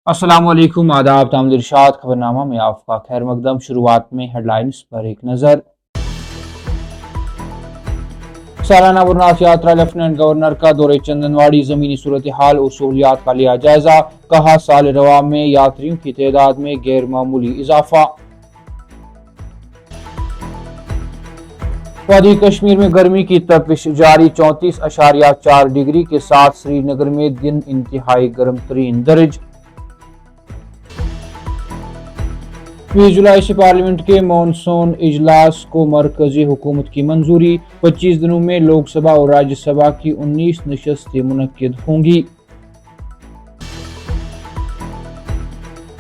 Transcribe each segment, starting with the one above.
अस्सलाम वालेकुम, आदाब, तामद इरशाद। खबरनामा में आपका खैर मकदम। शुरुआत में हेडलाइंस पर एक नज़र। सालाना अमरनाथ यात्रा लेफ्टिनेंट गवर्नर का दौरे चंदनवाड़ी, ज़मीनी सूरत हाल और सहूलियात का लिया जायजा। कहा साल रवा में यात्रियों की तादाद में गैर मामूली इजाफा। वादी कश्मीर में गर्मी की तपिश जारी, 34.4 डिग्री के साथ श्रीनगर में दिन इंतहाई गर्म तरीन दर्ज। 20 जुलाई से पार्लियामेंट के मॉनसून इजलास को मरकजी हुकूमत की मंजूरी। 25 दिनों में लोकसभा और राज्यसभा की 19 नशस्तें मुनक्किद होंगी।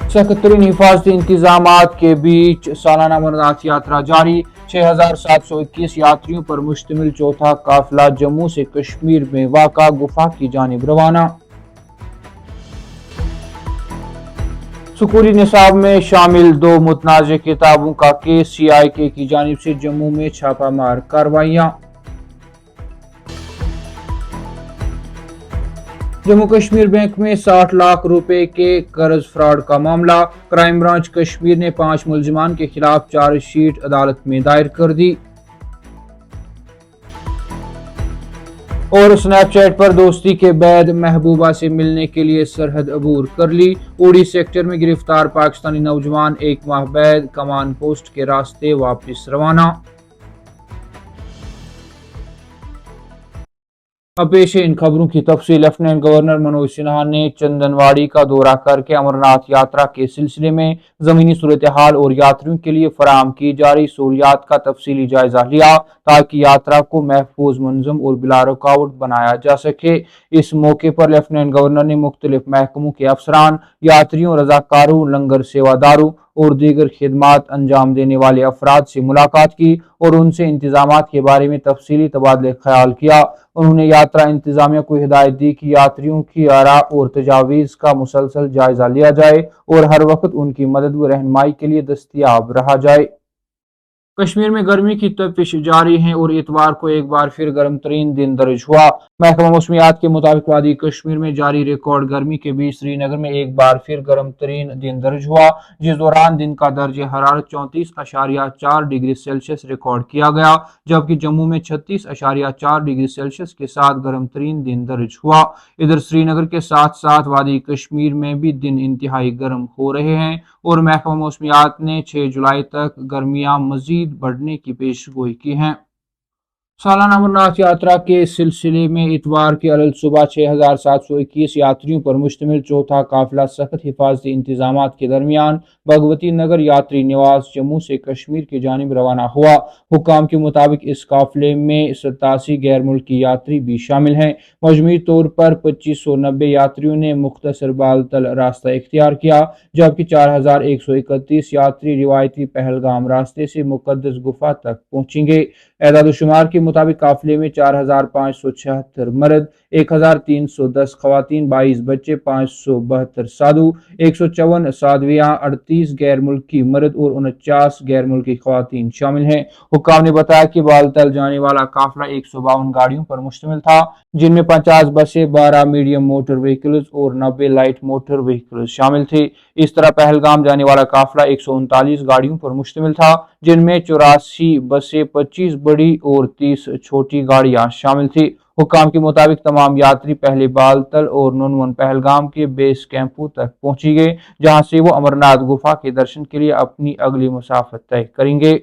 सख्त तरीन हिफाजती इंतजामात के बीच सालाना अमरनाथ यात्रा जारी। 6721 यात्रियों पर मुश्तमिल चौथा काफिला जम्मू से कश्मीर में वाक़ा गुफा की जानिब रवाना। स्कूली निसाब में शामिल 2 मुतनाज़ किताबों का केस, CIK की जानिब से जम्मू में छापामार कार्रवाइयाँ। जम्मू कश्मीर बैंक में 60 लाख रुपए के कर्ज फ्रॉड का मामला। क्राइम ब्रांच कश्मीर ने 5 मुल्जिमान के खिलाफ चार्जशीट अदालत में दायर कर दी। और स्नैपचैट पर दोस्ती के बाद महबूबा से मिलने के लिए सरहद अबूर कर ली। उड़ी सेक्टर में गिरफ्तार पाकिस्तानी नौजवान 1 माह बाद कमान पोस्ट के रास्ते वापस रवाना। अब पेश है इन खबरों की तफसील। लेफ्टिनेंट गवर्नर मनोज सिन्हा ने चंदनवाड़ी का दौरा करके अमरनाथ यात्रा के सिलसिले में जमीनी सूरत हाल और यात्रियों के लिए फराहम की जा रही सहूलियात का तफसीली जायजा लिया, ताकि यात्रा को महफूज, मुनज़्ज़म और बिला रुकावट बनाया जा सके। इस मौके पर लेफ्टिनेंट गवर्नर ने मुख्तलिफ महकमों के अफसरान, यात्रियों, रजाकारों, लंगर सेवादारों और दीगर खिदमात अंजाम देने वाले अफराद से मुलाकात की और उनसे इंतजामात के बारे में तफसीली तबादले ख्याल किया। उन्होंने यात्रा इंतजामिया को हिदायत दी कि यात्रियों की आरा और तजावीज़ का मुसलसल जायजा लिया जाए और हर वक्त उनकी मदद व रहनुमाई के लिए दस्तयाब रहा जाए। कश्मीर में गर्मी की तपिश जारी है और इतवार को एक बार फिर गर्म तरीन दिन दर्ज हुआ। महकमा मौसमियात के मुताबिक वादी कश्मीर में जारी रिकॉर्ड गर्मी के बीच श्रीनगर में एक बार फिर गर्म तरीन दिन दर्ज हुआ, जिस दौरान दिन का दर्ज हरारत 34.4 डिग्री सेल्सियस रिकॉर्ड किया गया, जबकि जम्मू में 36.4 डिग्री सेल्सियस के साथ गर्म तरीन दिन दर्ज हुआ। इधर श्रीनगर के साथ साथ वादी कश्मीर में भी दिन इंतहाई गर्म हो रहे हैं और महकमा मौसमियात ने 6 जुलाई तक गर्मियां मजीद बढ़ने की पेशगोई की है। सालाना अमरनाथ यात्रा के सिलसिले में इतवार के अलल सुबह 6721 यात्रियों पर मुश्तमिल चौथा काफिला सख्त हिफाजती इंतजामात के दरमियान भगवती नगर यात्री निवास जम्मू से कश्मीर की जानिब रवाना हुआ। हुक्काम के मुताबिक इस काफिले में 87 गैर मुल्की यात्री भी शामिल हैं। मजमूई तौर पर 2590 यात्रियों ने मुख्तसर बालतल रास्ता इख्तियार किया, जबकि 4131 यात्री रिवायती पहलगाम रास्ते से मुकद्दस गुफा तक पहुंचेंगे। एदाद-ओ-शुमार के मुताबिक काफिले में 4576 मर्द, 1310 खवातीन, 22 बच्चे, 572 साधु, 154 साधवियां, 38 गैर मुल्की मर्द और 49 गैर मुल्की खवातीन शामिल हैं। हुक्काम ने बताया कि बालतल जाने वाला काफिला 152 गाड़ियों पर मुश्तमिल था, जिनमें 50 बसें, 12 मीडियम मोटर व्हीकल्स और 90 लाइट मोटर व्हीकल्स शामिल थे। इस तरह पहलगाम जाने वाला काफिला 139 गाड़ियों पर मुश्तमिल था, जिनमें 84 बसें, 25 बड़ी और 30 छोटी गाड़ियां शामिल थी। हुक्काम के मुताबिक तमाम यात्री पहले बालतल और नुनवन पहलगाम के बेस कैंपों तक पहुंची गए, जहां से वो अमरनाथ गुफा के दर्शन के लिए अपनी अगली मुसाफत तय करेंगे।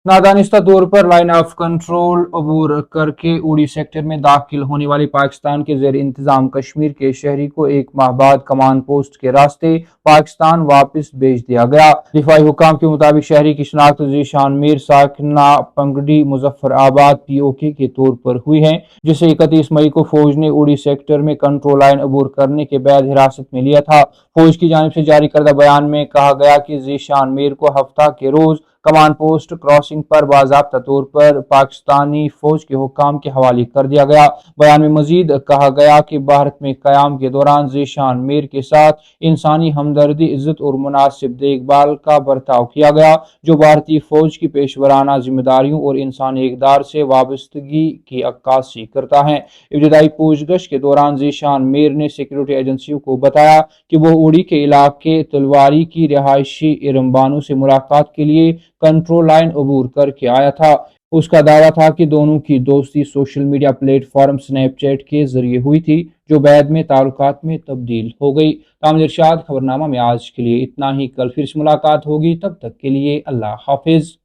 नादानिस्ता तौर पर लाइन ऑफ कंट्रोल अबूर करके उड़ी सेक्टर में दाखिल होने वाले पाकिस्तान के जेर इंतजाम कश्मीर के शहरी को 1 माह बाद कमान पोस्ट के रास्ते पाकिस्तान वापस भेज दिया गया। दिफाई हुकाम के मुताबिक शहरी की शनाख्त ज़ीशान मीर साकना पंगडी मुजफ्फराबाद POK के तौर पर हुई है, जिसे 31 मई को फौज ने उड़ी सेक्टर में कंट्रोल लाइन अबूर करने के बाद हिरासत में लिया था। फौज की जानिब से जारी करदा बयान में कहा गया कि ज़ीशान मीर को हफ्ता के रोज कमान पोस्ट क्रॉसिंग पर बाज़ाब्ता तौर पर पाकिस्तानी फौज के हुक्काम के हवाले कर दिया गया। बयान में मजीद कहा गया कि भारत में क़याम के दौरान ज़ीशान मीर के साथ इंसानी हमदर्दी, इज्जत और मुनासिब देखभाल का बर्ताव किया गया, जो भारतीय फौज की पेशवराना जिम्मेदारियों और इंसानी इक़दार से वाबस्तगी की अक्कासी करता है। इब्तिदाई पूछगछ के दौरान ज़ीशान मीर ने सिक्योरिटी एजेंसियों को बताया कि वो उड़ी के इलाके तलवारी की रिहायशी इरमबानों से मुलाकात के लिए कंट्रोल लाइन अबूर करके आया था। उसका दावा था कि दोनों की दोस्ती सोशल मीडिया प्लेटफॉर्म स्नैपचैट के जरिए हुई थी, जो बाद में ताल्लुकात में तब्दील हो गई। तामिल इरशाद खबरनामा में आज के लिए इतना ही। कल फिर से मुलाकात होगी, तब तक के लिए अल्लाह हाफिज।